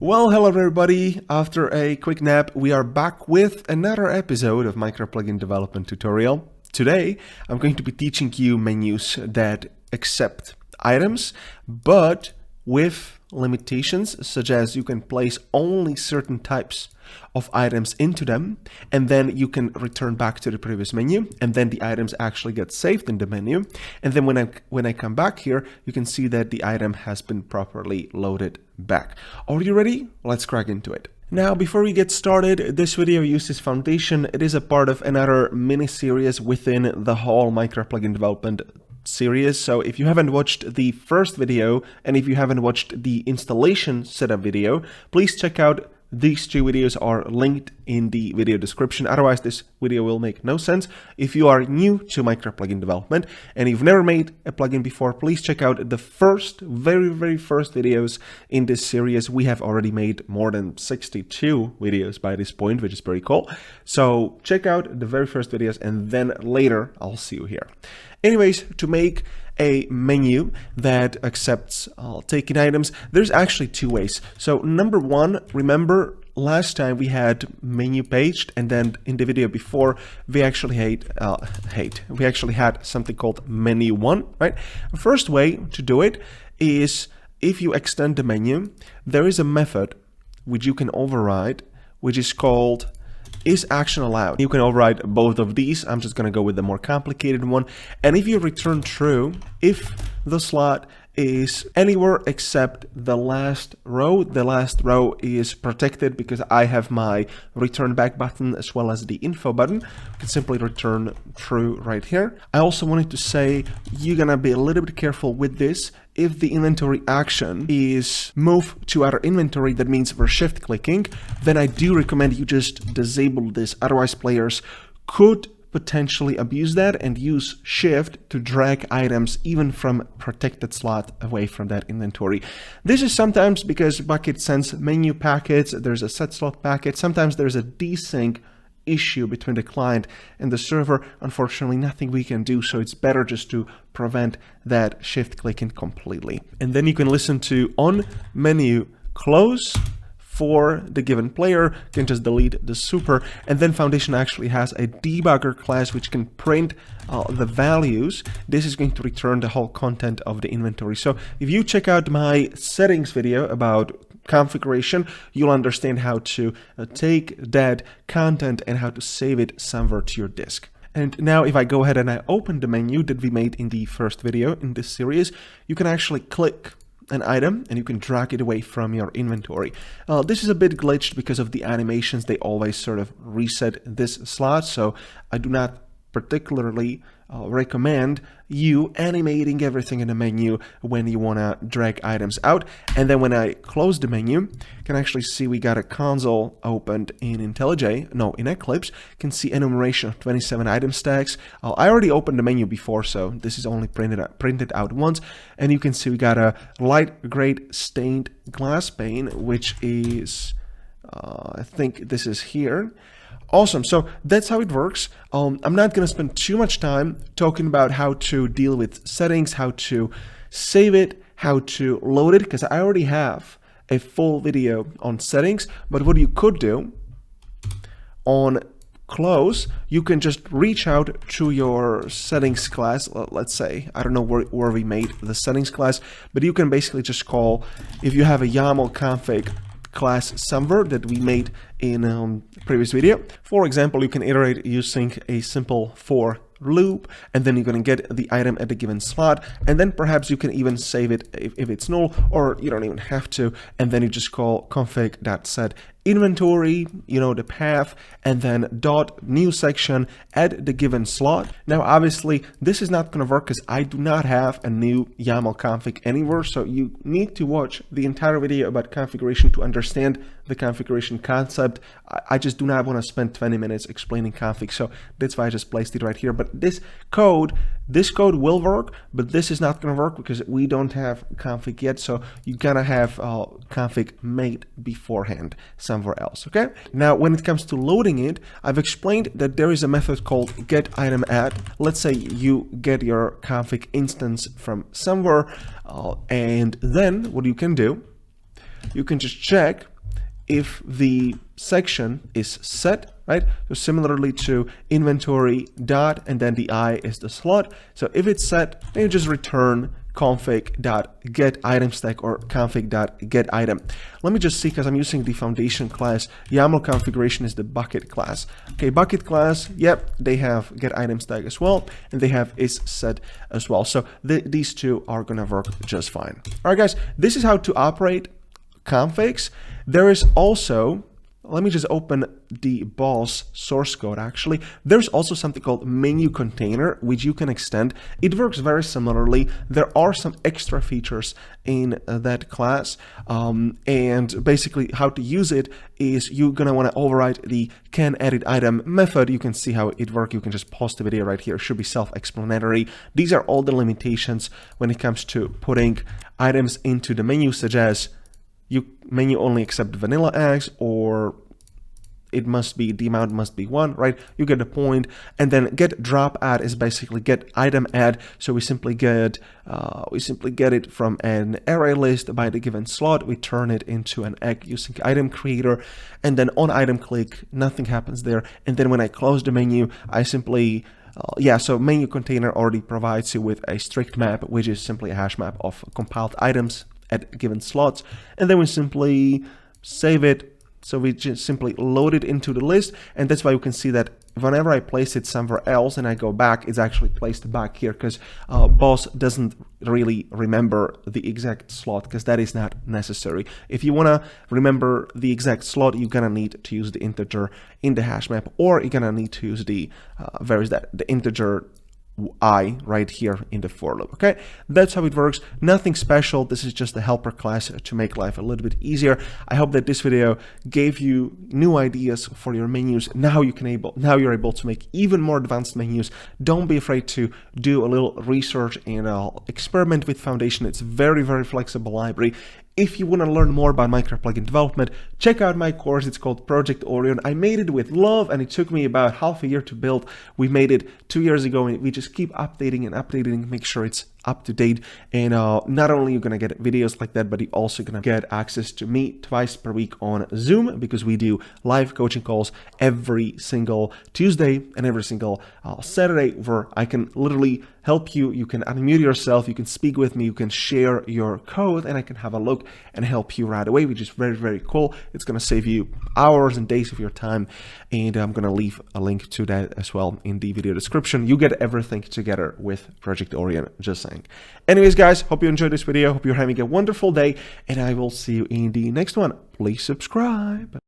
Well, hello everybody. After a quick nap, we are back with another episode of Micro Plugin Development Tutorial. Today, I'm going to be teaching you menus that accept items, but with limitations, such as you can place only certain types of items into them, and then you can return back to the previous menu, and then the items actually get saved in the menu. And then when I come back here, you can see that the item has been properly loaded back. Are you ready? Let's crack into it. Now, before we get started, this video uses Foundation. It is a part of another mini series within the whole Micro Plugin Development series. So if you haven't watched the first video, and if you haven't watched the installation setup video, please check out. These two videos are linked in the video description. Otherwise, this video will make no sense. If you are new to Micro Plugin development and you've never made a plugin before, please check out the very first videos in this series. We have already made more than 62 videos by this point, which is pretty cool. So check out the very first videos, and then later I'll see you here. Anyways, to make a menu that accepts taken items, there's actually two ways. So number one, remember last time we had menu paged, and then in the video before we actually we actually had something called menu one, right? The first way to do it is if you extend the menu, there is a method which you can override, which is called is action allowed. You can override both of these. I'm just going to go with the more complicated one. And if you return true, if the slot is anywhere except the last row is protected because I have my return back button as well as the info button. You can simply return true right here. I also wanted to say you're gonna be a little bit careful with this. If the inventory action is move to other inventory, that means we're shift clicking, then I do recommend you just disable this. Otherwise, players could potentially abuse that and use shift to drag items even from protected slot away from that inventory. This is sometimes because bukkit sends menu packets, there's a set slot packet, sometimes there's a desync issue between the client and the server. Unfortunately, nothing we can do, so it's better just to prevent that shift clicking completely. And then you can listen to on menu close for the given player, you can just delete the super, and then Foundation actually has a debugger class which can print the values. This is going to return the whole content of the inventory. So if you check out my settings video about configuration, you'll understand how to take that content and how to save it somewhere to your disk. And now if I go ahead and I open the menu that we made in the first video in this series, you can actually click an item and you can drag it away from your inventory. This is a bit glitched because of the animations. They always sort of reset this slot, so I do not particularly recommend you animating everything in the menu when you want to drag items out. And then when I close the menu, you can actually see we got a console opened in in Eclipse. You can see enumeration of 27 item stacks. I already opened the menu before, so this is only printed out once. And you can see we got a light grade stained glass pane, which is, I think this is here. Awesome, so that's how it works. I'm not going to spend too much time talking about how to deal with settings, how to save it, how to load it, because I already have a full video on settings. But what you could do on close, you can just reach out to your settings class. Let's say, I don't know where we made the settings class, but you can basically just call, if you have a YAML config class somewhere that we made in previous video. For example, you can iterate using a simple for loop, and then you're going to get the item at a given slot, and then perhaps you can even save it if it's null, or you don't even have to, and then you just call config.set inventory, the path, and then dot new section at the given slot. Now, obviously, this is not going to work because I do not have a new YAML config anywhere, so you need to watch the entire video about configuration to understand the configuration concept. I just do not want to spend 20 minutes explaining config, so that's why I just placed it right here. But this code will work, but this is not going to work because we don't have config yet, so you gotta have config made beforehand somewhere else. Okay, now when it comes to loading it, I've explained that there is a method called getItemAdd. Let's say you get your config instance from somewhere, and then what you can do, you can just check if the section is set, right? So similarly to inventory dot, and then the I is the slot. So if it's set, then you just return config.getItemStack or config.getItem. Let me just see, because I'm using the Foundation class. YAML configuration is the bukkit class. Okay, bukkit class, yep, they have getItemStack as well, and they have isSet as well. So these two are gonna work just fine. All right, guys, this is how to operate configs. There is also, let me just open the boss source code actually. There's also something called menu container, which you can extend. It works very similarly. There are some extra features in that class. And basically how to use it is you're gonna wanna override the canEditItem method. You can see how it works. You can just pause the video right here. It should be self-explanatory. These are all the limitations when it comes to putting items into the menu, such as menu only accept vanilla eggs, or it must be, the amount must be 1, right? You get the point. And then get drop add is basically get item add. So we simply get it from an array list by the given slot. We turn it into an egg using item creator, and then on item click, nothing happens there. And then when I close the menu, I simply so menu container already provides you with a strict map, which is simply a hash map of compiled items at given slots, and then we simply save it. So we just simply load it into the list, and that's why you can see that whenever I place it somewhere else and I go back, it's actually placed back here, because boss doesn't really remember the exact slot, because that is not necessary. If you want to remember the exact slot, you're gonna need to use the integer in the hash map, or you're gonna need to use the the integer I right here in the for loop. Okay, that's how it works. Nothing special. This is just a helper class to make life a little bit easier. I hope that this video gave you new ideas for your menus. Now you're able to make even more advanced menus. Don't be afraid to do a little research and experiment with Foundation. It's very, very flexible library. If you want to learn more about Minecraft plugin development, check out my course. It's called Project Orion. I made it with love, and it took me about half a year to build. We made it 2 years ago, and we just keep updating and updating, make sure it's up to date. And not only you're gonna get videos like that, but you're also gonna get access to me twice per week on Zoom, because we do live coaching calls every single Tuesday and every single Saturday, where I can literally help you. You can unmute yourself, you can speak with me, you can share your code, and I can have a look and help you right away, which is very, very cool. It's gonna save you hours and days of your time, and I'm gonna leave a link to that as well in the video description. You get everything together with Project Orion, just saying. Anyways, guys, hope you enjoyed this video. Hope you're having a wonderful day, and I will see you in the next one. Please subscribe.